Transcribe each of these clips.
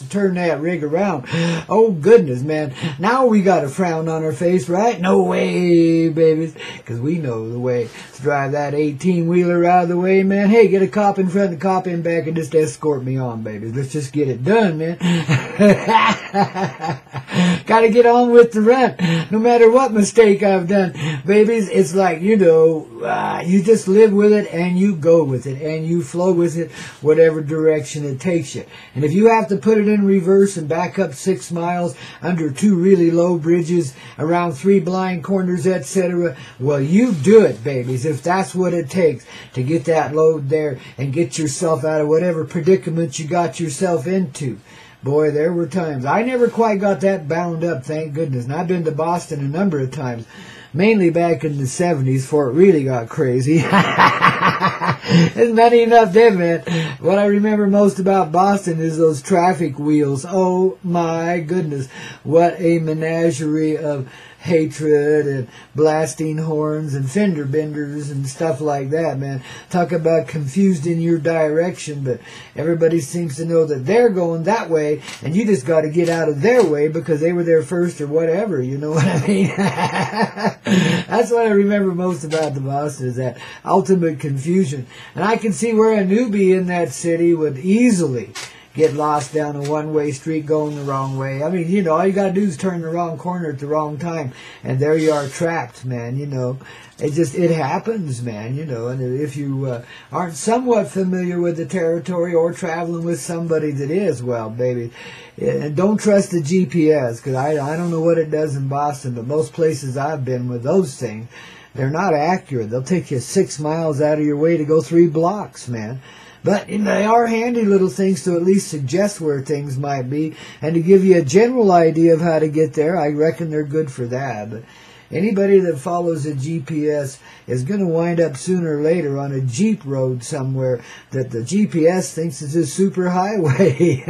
to turn that rig around. Oh, goodness, man. Now we got a frown on our face, right? No way, babies. Because we know the way to drive that 18-wheeler out of the way, man. Hey, get a cop in front, a cop in back, and just escort me on, babies. Let's just get it done, man. Gotta get on with the run, no matter what mistake I've done. Babies, it's like, you just live with it and you go with it and you flow with it whatever direction it takes you. And if you have to put it in reverse and back up 6 miles under 2 really low bridges, around 3 blind corners, etc., well, you do it, babies, if that's what it takes to get that load there and get yourself out of whatever predicament you got yourself into. Boy, there were times. I never quite got that bound up, thank goodness. And I've been to Boston a number of times, mainly back in the 70s, before it really got crazy. There's many enough then, man. What I remember most about Boston is those traffic wheels. Oh, my goodness. What a menagerie of hatred and blasting horns and fender benders and stuff like that, man. Talk about confused in your direction, but everybody seems to know that they're going that way, and you just got to get out of their way because they were there first or whatever, you know what I mean? That's what I remember most about the Boston, is that ultimate confusion. And I can see where a newbie in that city would easily get lost down a one-way street going the wrong way. I mean, all you got to do is turn the wrong corner at the wrong time, and there you are trapped, man, It happens, man, and if you aren't somewhat familiar with the territory or traveling with somebody that is, well, baby, don't trust the GPS, because I don't know what it does in Boston, but most places I've been with those things, they're not accurate. They'll take you 6 miles out of your way to go 3 blocks, man. But they are handy little things to at least suggest where things might be and to give you a general idea of how to get there. I reckon they're good for that. But anybody that follows a GPS is going to wind up sooner or later on a Jeep road somewhere that the GPS thinks is a super highway.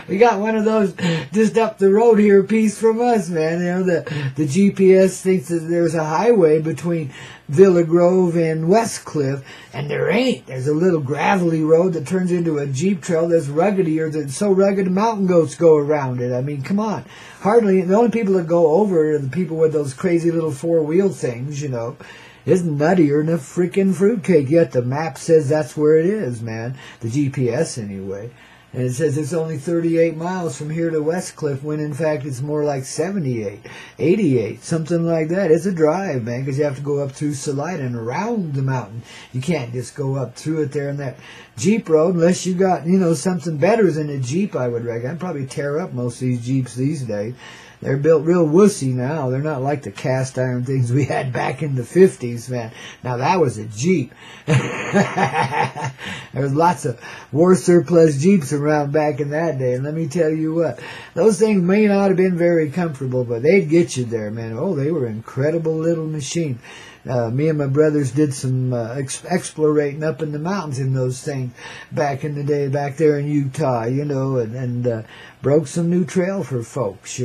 We got one of those just up the road here a piece from us, man. The GPS thinks that there's a highway between Villa Grove and Westcliff, and there ain't. There's a little gravelly road that turns into a Jeep trail that's ruggedier, that's so rugged mountain goats go around it. I mean, come on. Hardly, the only people that go over are the people with those crazy little 4-wheel things, It's nuttier than a freaking fruitcake, yet the map says that's where it is, man. The GPS, anyway. And it says it's only 38 miles from here to Westcliff, when in fact it's more like 78, 88, something like that. It's a drive, man, because you have to go up through Salida and around the mountain. You can't just go up through it there in that Jeep road unless you got, something better than a Jeep, I would reckon. I'd probably tear up most of these Jeeps these days. They're built real wussy now. They're not like the cast iron things we had back in the 50s, man. Now that was a Jeep. There was lots of war surplus Jeeps around back in that day. And let me tell you what, those things may not have been very comfortable, but they'd get you there, man. Oh, they were incredible little machines. Me and my brothers did some explorating up in the mountains in those things back in the day, back there in Utah, and broke some new trail for folks,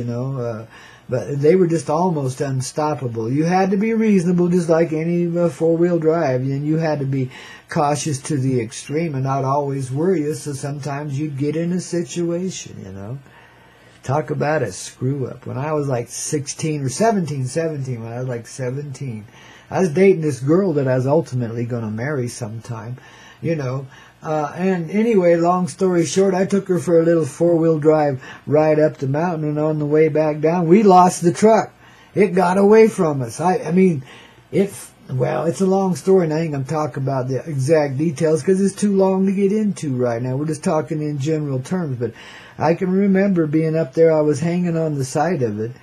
but they were just almost unstoppable. You had to be reasonable, just like any 4-wheel drive, and you had to be cautious to the extreme and not always worry you, so sometimes you'd get in a situation, Talk about a screw-up. When I was like 17, when I was like 17, I was dating this girl that I was ultimately going to marry sometime, and anyway, long story short, I took her for a little 4-wheel drive ride up the mountain, and on the way back down, we lost the truck. It got away from us. It's a long story, and I ain't going to talk about the exact details because it's too long to get into right now. We're just talking in general terms, but I can remember being up there. I was hanging on the side of it,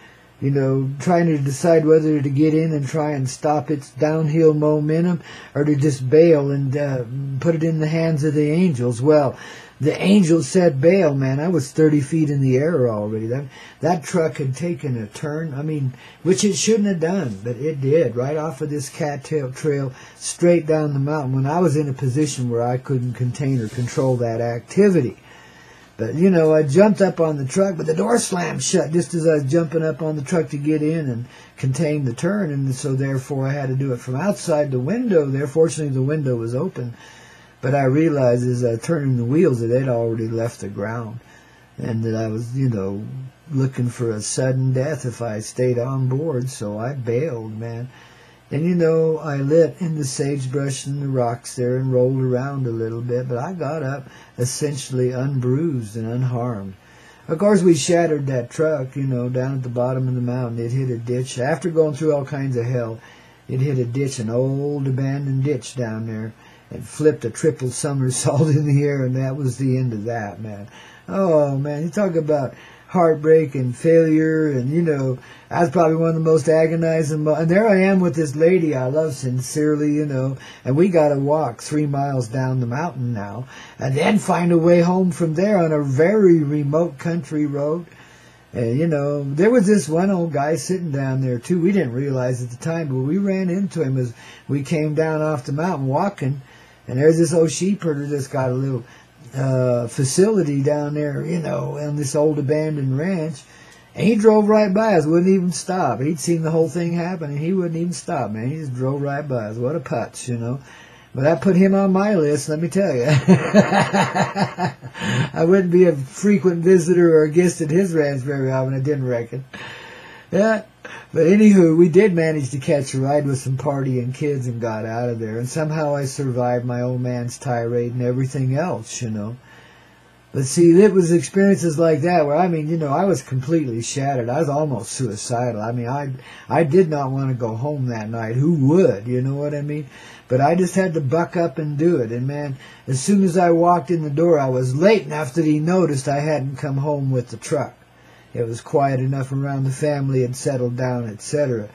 trying to decide whether to get in and try and stop its downhill momentum or to just bail and put it in the hands of the angels. Well, the angels said bail, man. I was 30 feet in the air already. That truck had taken a turn, which it shouldn't have done, but it did, right off of this cattail trail straight down the mountain when I was in a position where I couldn't contain or control that activity. But, I jumped up on the truck, but the door slammed shut just as I was jumping up on the truck to get in and contain the turn. And so, therefore, I had to do it from outside the window there. Fortunately, the window was open. But I realized as I turned the wheels that they'd already left the ground, and that I was, looking for a sudden death if I stayed on board. So I bailed, man. And, I lit in the sagebrush and the rocks there and rolled around a little bit, but I got up essentially unbruised and unharmed. Of course, we shattered that truck, down at the bottom of the mountain. It hit a ditch. After going through all kinds of hell, it hit a ditch, an old abandoned ditch down there, and flipped a triple somersault in the air, and that was the end of that, man. Oh, man, you talk about heartbreak and failure, and, I was probably one of the most agonizing. And there I am with this lady I love sincerely, and we got to walk 3 miles down the mountain now, and then find a way home from there on a very remote country road. And, there was this one old guy sitting down there, too. We didn't realize at the time, but we ran into him as we came down off the mountain walking, and there's this old sheep herder that's got a little facility down there, on this old abandoned ranch. And he drove right by us, wouldn't even stop. He'd seen the whole thing happen, and he wouldn't even stop, man. He just drove right by us. What a putz, But I put him on my list, let me tell you. I wouldn't be a frequent visitor or a guest at his ranch very often, I didn't reckon. Yeah. But anywho, we did manage to catch a ride with some partying kids and got out of there. And somehow I survived my old man's tirade and everything else, But see, it was experiences like that where, I was completely shattered. I was almost suicidal. I did not want to go home that night. Who would? You know what I mean? But I just had to buck up and do it. And man, as soon as I walked in the door, I was late enough that he noticed I hadn't come home with the truck. It was quiet enough around the family had settled down, etc.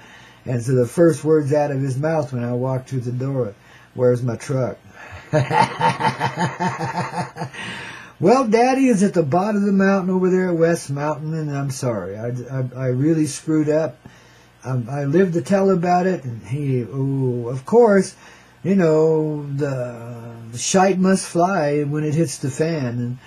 And so the first words out of his mouth when I walked through the door, "Where's my truck?" Well, Daddy is at the bottom of the mountain over there at West Mountain, and I'm sorry. I really screwed up. I lived to tell about it, and of course, the shite must fly when it hits the fan, and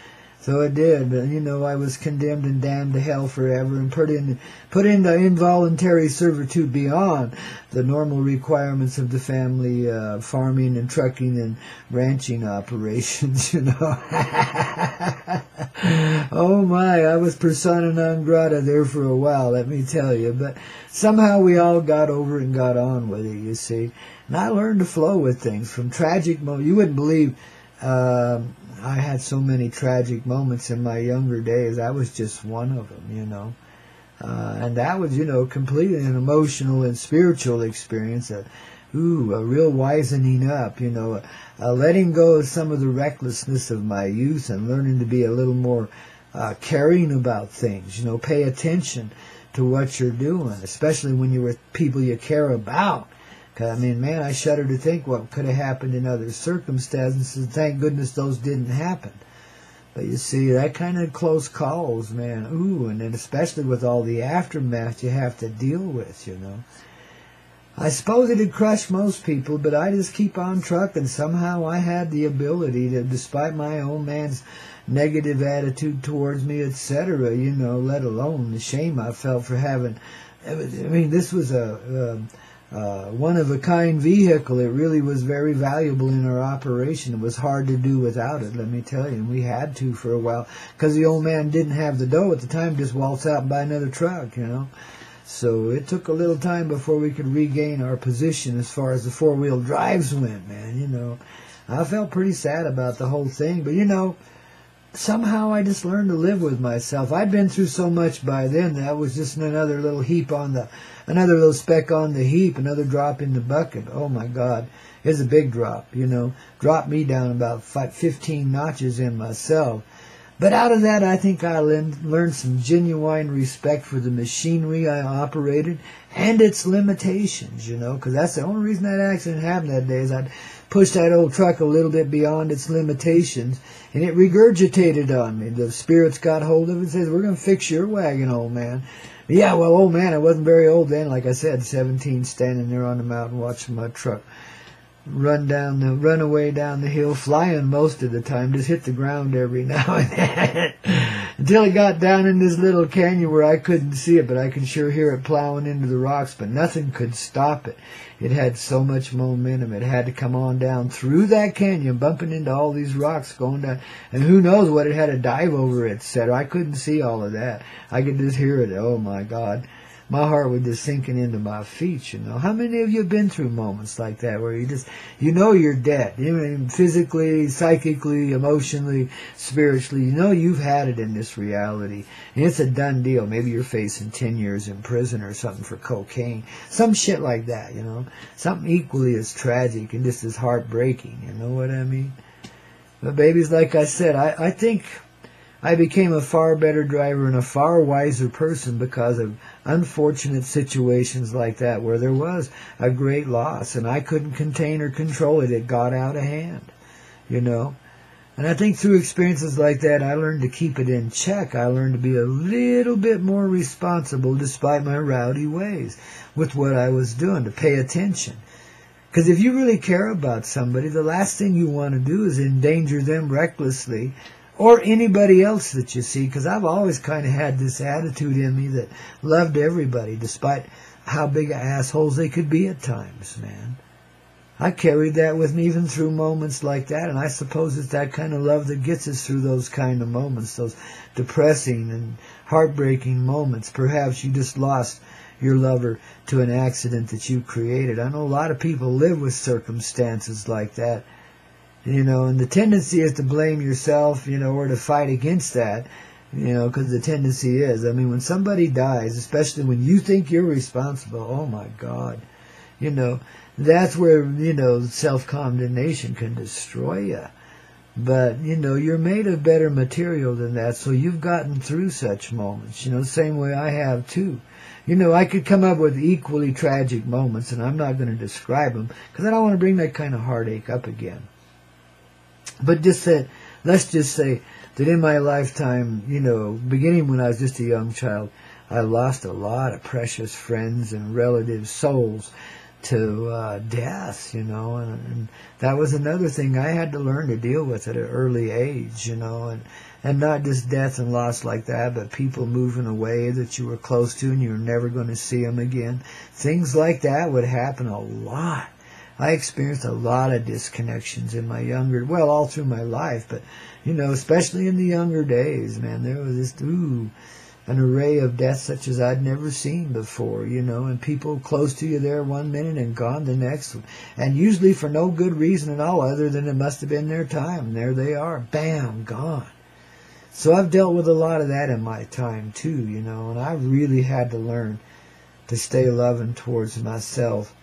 so it did. But, I was condemned and damned to hell forever and put into involuntary servitude beyond the normal requirements of the family farming and trucking and ranching operations, Oh my, I was persona non grata there for a while, let me tell you. But somehow we all got over it and got on with it, you see. And I learned to flow with things from tragic moments. You wouldn't believe I had so many tragic moments in my younger days. I was just one of them, and that was, completely an emotional and spiritual experience. A real wisening up, letting go of some of the recklessness of my youth and learning to be a little more caring about things, pay attention to what you're doing, especially when you're with people you care about. Man, I shudder to think what could have happened in other circumstances, and thank goodness those didn't happen. But you see, that kind of close calls, man, and then especially with all the aftermath you have to deal with, I suppose it had crushed most people, but I just keep on trucking. Somehow I had the ability to, despite my old man's negative attitude towards me, etc., let alone the shame I felt for having, this was a one-of-a-kind vehicle. It really was very valuable in our operation. It was hard to do without it, let me tell you. And we had to for a while because the old man didn't have the dough at the time, just waltz out and buy another truck, So it took a little time before we could regain our position as far as the four-wheel drives went, man, I felt pretty sad about the whole thing, but, somehow I just learned to live with myself. I'd been through so much by then that was just another little another little speck on the heap, another drop in the bucket. Oh my God, it's a big drop, dropped me down about 15 notches in myself. But out of that, I think I learned some genuine respect for the machinery I operated and its limitations, because that's the only reason that accident happened that day is I'd pushed that old truck a little bit beyond its limitations, and it regurgitated on me. The spirits got hold of it and says, "We're going to fix your wagon, old man." Yeah, well, old man, I wasn't very old then. Like I said, 17, standing there on the mountain watching my truck run away down the hill, flying most of the time, just hit the ground every now and then. until it got down in this little canyon where I couldn't see it, but I could sure hear it plowing into the rocks, but nothing could stop it. It had so much momentum. It had to come on down through that canyon, bumping into all these rocks, going down. And who knows what it had to dive over, etc. I couldn't see all of that. I could just hear it. Oh, my God. My heart was just sinking into my feet, you know. How many of you have been through moments like that where you just, you know you're dead, physically, psychically, emotionally, spiritually, you know you've had it in this reality. And it's a done deal. Maybe you're facing 10 years in prison or something for cocaine. Some shit like that, you know. Something equally as tragic and just as heartbreaking, you know what I mean? But babies, like I said, I think I became a far better driver and a far wiser person because of unfortunate situations like that where there was a great loss and I couldn't contain or control it. It got out of hand, you know. And I think through experiences like that, I learned to keep it in check. I learned to be a little bit more responsible despite my rowdy ways with what I was doing, to pay attention. Because if you really care about somebody, the last thing you want to do is endanger them recklessly, or anybody else that you see, because I've always kind of had this attitude in me that loved everybody, despite how big of assholes they could be at times, man. I carried that with me even through moments like that, and I suppose it's that kind of love that gets us through those kind of moments, those depressing and heartbreaking moments. Perhaps you just lost your lover to an accident that you created. I know a lot of people live with circumstances like that. You know, and the tendency is to blame yourself, you know, or to fight against that, you know, because the tendency is, I mean, when somebody dies, especially when you think you're responsible, oh my God, you know, that's where, you know, self-condemnation can destroy you. But, you know, you're made of better material than that, so you've gotten through such moments, you know, the same way I have too. You know, I could come up with equally tragic moments, and I'm not going to describe them, because I don't want to bring that kind of heartache up again. But just that, let's just say that in my lifetime, you know, beginning when I was just a young child, I lost a lot of precious friends and relatives, souls, to death, you know, and that was another thing I had to learn to deal with at an early age, you know, and not just death and loss like that, but people moving away that you were close to and you were never going to see them again. Things like that would happen a lot. I experienced a lot of disconnections in my younger, well, all through my life, but, you know, especially in the younger days, man, there was this, an array of deaths such as I'd never seen before, you know, and people close to you there one minute and gone the next, and usually for no good reason at all other than it must have been their time, and there they are, bam, gone. So I've dealt with a lot of that in my time too, you know, and I really had to learn to stay loving towards myself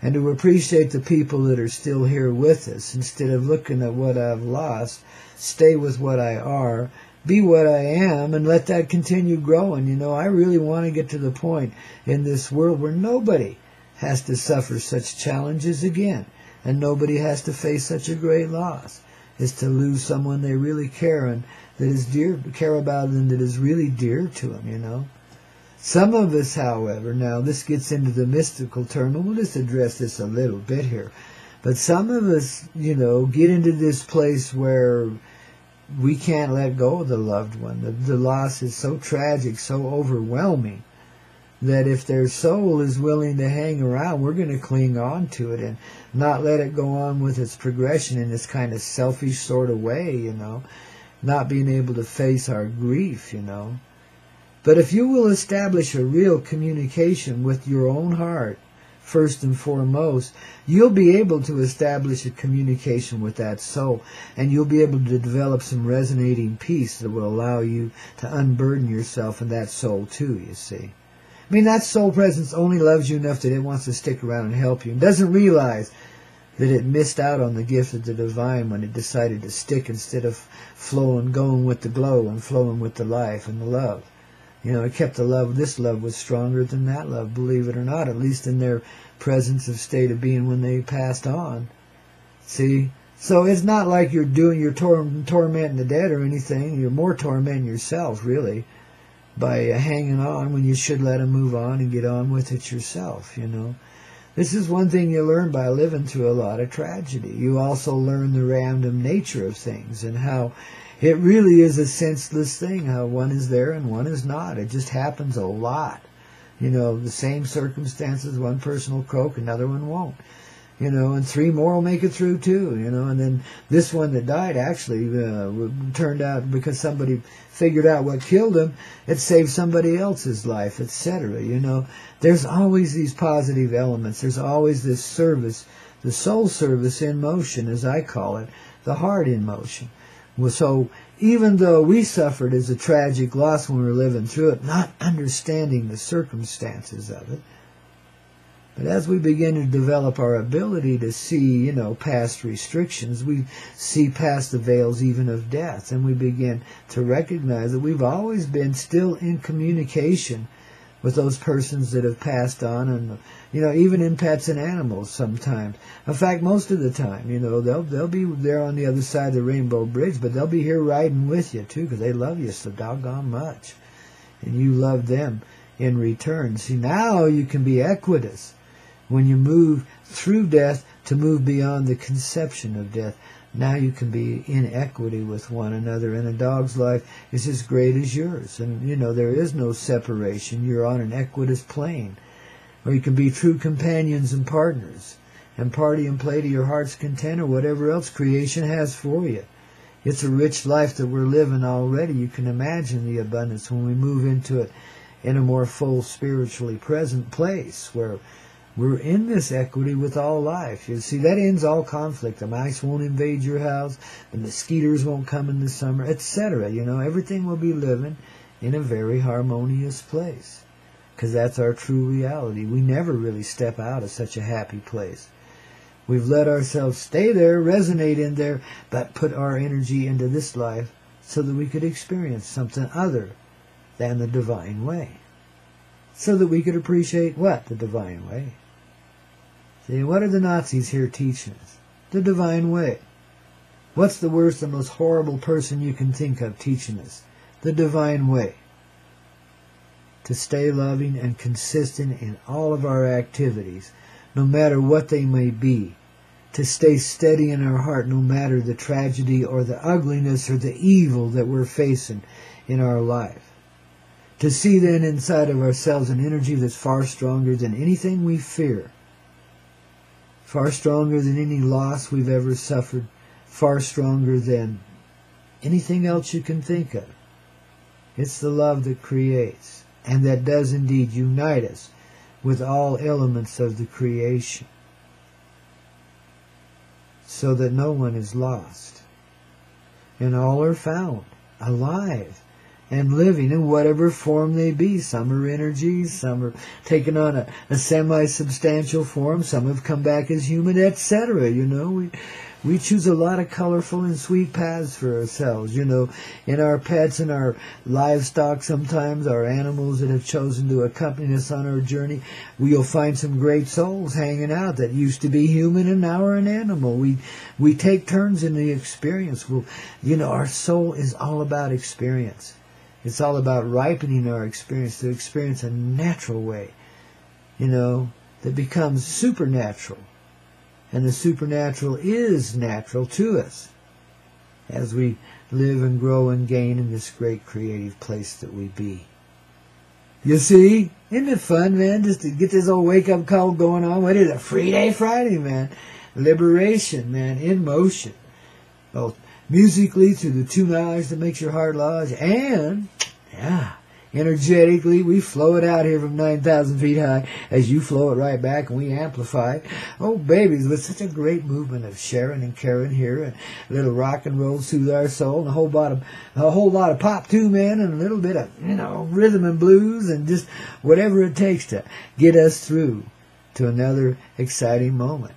and to appreciate the people that are still here with us. Instead of looking at what I've lost, stay with what I are, be what I am, and let that continue growing. You know, I really want to get to the point in this world where nobody has to suffer such challenges again, and nobody has to face such a great loss, is to lose someone they really care and that is dear, care about and that is really dear to them, you know. Some of us, however, now this gets into the mystical term, and we'll just address this a little bit here, but some of us, you know, get into this place where we can't let go of the loved one. The loss is so tragic, so overwhelming, that if their soul is willing to hang around, we're going to cling on to it and not let it go on with its progression in this kind of selfish sort of way, you know, not being able to face our grief, you know. But if you will establish a real communication with your own heart, first and foremost, you'll be able to establish a communication with that soul, and you'll be able to develop some resonating peace that will allow you to unburden yourself and that soul too, you see. I mean, that soul presence only loves you enough that it wants to stick around and help you, and doesn't realize that it missed out on the gift of the divine when it decided to stick instead of flowing, going with the glow and flowing with the life and the love. You know, it kept the love. This love was stronger than that love, believe it or not, at least in their presence of state of being when they passed on. See? So it's not like you're tormenting the dead or anything. You're more tormenting yourself, really, by hanging on when you should let them move on and get on with it yourself, you know. This is one thing you learn by living through a lot of tragedy. You also learn the random nature of things and how it really is a senseless thing, how one is there and one is not. It just happens a lot. You know, the same circumstances, one person will croak, another one won't. You know, and 3 more will make it through too, you know, and then this one that died actually turned out, because somebody figured out what killed him, it saved somebody else's life, etc. You know, there's always these positive elements. There's always this service, the soul service in motion, as I call it, the heart in motion. So even though we suffered as a tragic loss when we were living through it, not understanding the circumstances of it, but as we begin to develop our ability to see, you know, past restrictions, we see past the veils even of death, and we begin to recognize that we've always been still in communication with those persons that have passed on, and, you know, even in pets and animals sometimes. In fact, most of the time, you know, they'll be there on the other side of the Rainbow Bridge, but they'll be here riding with you too, because they love you so doggone much, and you love them in return. See, now you can be equitous. When you move through death to move beyond the conception of death, now you can be in equity with one another, and a dog's life is as great as yours. And, you know, there is no separation. You're on an equitous plane, where you can be true companions and partners, and party and play to your heart's content, or whatever else creation has for you. It's a rich life that we're living already. You can imagine the abundance when we move into it in a more full, spiritually present place, where we're in this equity with all life. You see, that ends all conflict. The mice won't invade your house. The mosquitoes won't come in the summer, etc. You know, everything will be living in a very harmonious place, because that's our true reality. We never really step out of such a happy place. We've let ourselves stay there, resonate in there, but put our energy into this life so that we could experience something other than the divine way. So that we could appreciate what? The divine way. See, what are the Nazis here teaching us? The divine way. What's the worst and most horrible person you can think of teaching us? The divine way. To stay loving and consistent in all of our activities, no matter what they may be. To stay steady in our heart, no matter the tragedy or the ugliness or the evil that we're facing in our life. To see then inside of ourselves an energy that's far stronger than anything we fear. Far stronger than any loss we've ever suffered. Far stronger than anything else you can think of. It's the love that creates, and that does indeed unite us with all elements of the creation, so that no one is lost, and all are found alive and living in whatever form they be. Some are energies, some are taken on a semi-substantial form, some have come back as human, etc. You know, we choose a lot of colorful and sweet paths for ourselves, you know, in our pets and our livestock sometimes, our animals that have chosen to accompany us on our journey. We'll find some great souls hanging out that used to be human and now are an animal. We take turns in the experience. You know, our soul is all about experience. It's all about ripening our experience to experience a natural way, you know, that becomes supernatural. And the supernatural is natural to us as we live and grow and gain in this great creative place that we be. You see? Isn't it fun, man, just to get this old wake-up call going on? What is it? Free Day Friday, man. Liberation, man, in motion. Both musically through the 2 knowledge that makes your heart large, and, yeah, energetically, we flow it out here from 9,000 feet high as you flow it right back, and we amplify it. Oh, babies, with such a great movement of sharing and caring here, and a little rock and roll soothe our soul, and a whole lot of pop too, man, and a little bit of, you know, rhythm and blues, and just whatever it takes to get us through to another exciting moment,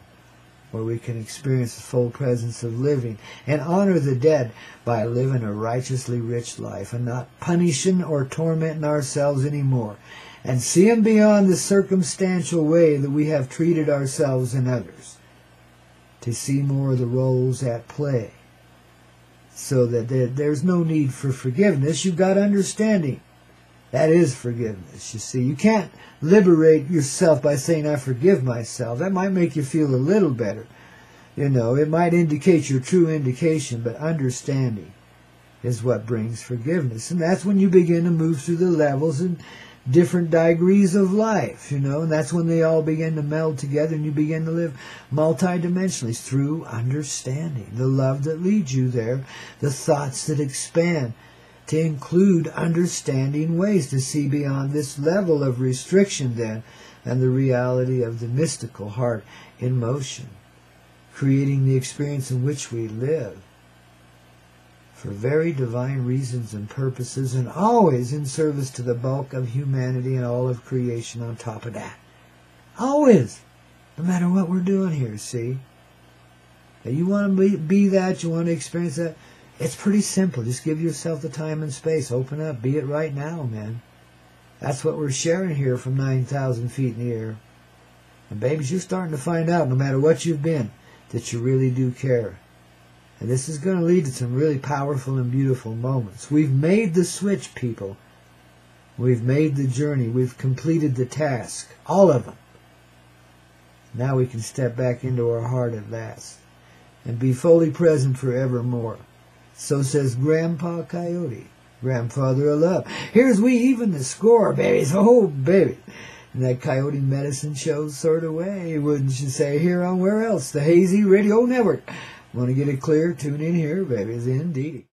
where we can experience the full presence of living and honor the dead by living a righteously rich life and not punishing or tormenting ourselves anymore, and seeing beyond the circumstantial way that we have treated ourselves and others, to see more of the roles at play, so that there's no need for forgiveness. You've got understanding. That is forgiveness, you see. You can't liberate yourself by saying, I forgive myself. That might make you feel a little better. You know, it might indicate your true indication, but understanding is what brings forgiveness. And that's when you begin to move through the levels and different degrees of life, you know, and that's when they all begin to meld together and you begin to live multidimensionally through understanding, the love that leads you there, the thoughts that expand to include understanding ways to see beyond this level of restriction then and the reality of the mystical heart in motion, creating the experience in which we live for very divine reasons and purposes, and always in service to the bulk of humanity and all of creation on top of that. Always. No matter what we're doing here, see? If you want to be that, you want to experience that, it's pretty simple. Just give yourself the time and space. Open up. Be it right now, man. That's what we're sharing here from 9,000 feet in the air. And babies, you're starting to find out, no matter what you've been, that you really do care. And this is going to lead to some really powerful and beautiful moments. We've made the switch, people. We've made the journey. We've completed the task. All of them. Now we can step back into our heart at last and be fully present forevermore. So says Grandpa Coyote, grandfather of love. Here's we even the score, babies. Oh, baby. And that Coyote medicine shows sort of way, wouldn't you say, here on where else? The Hazy Radio Network. Want to get it clear? Tune in here, babies, indeed.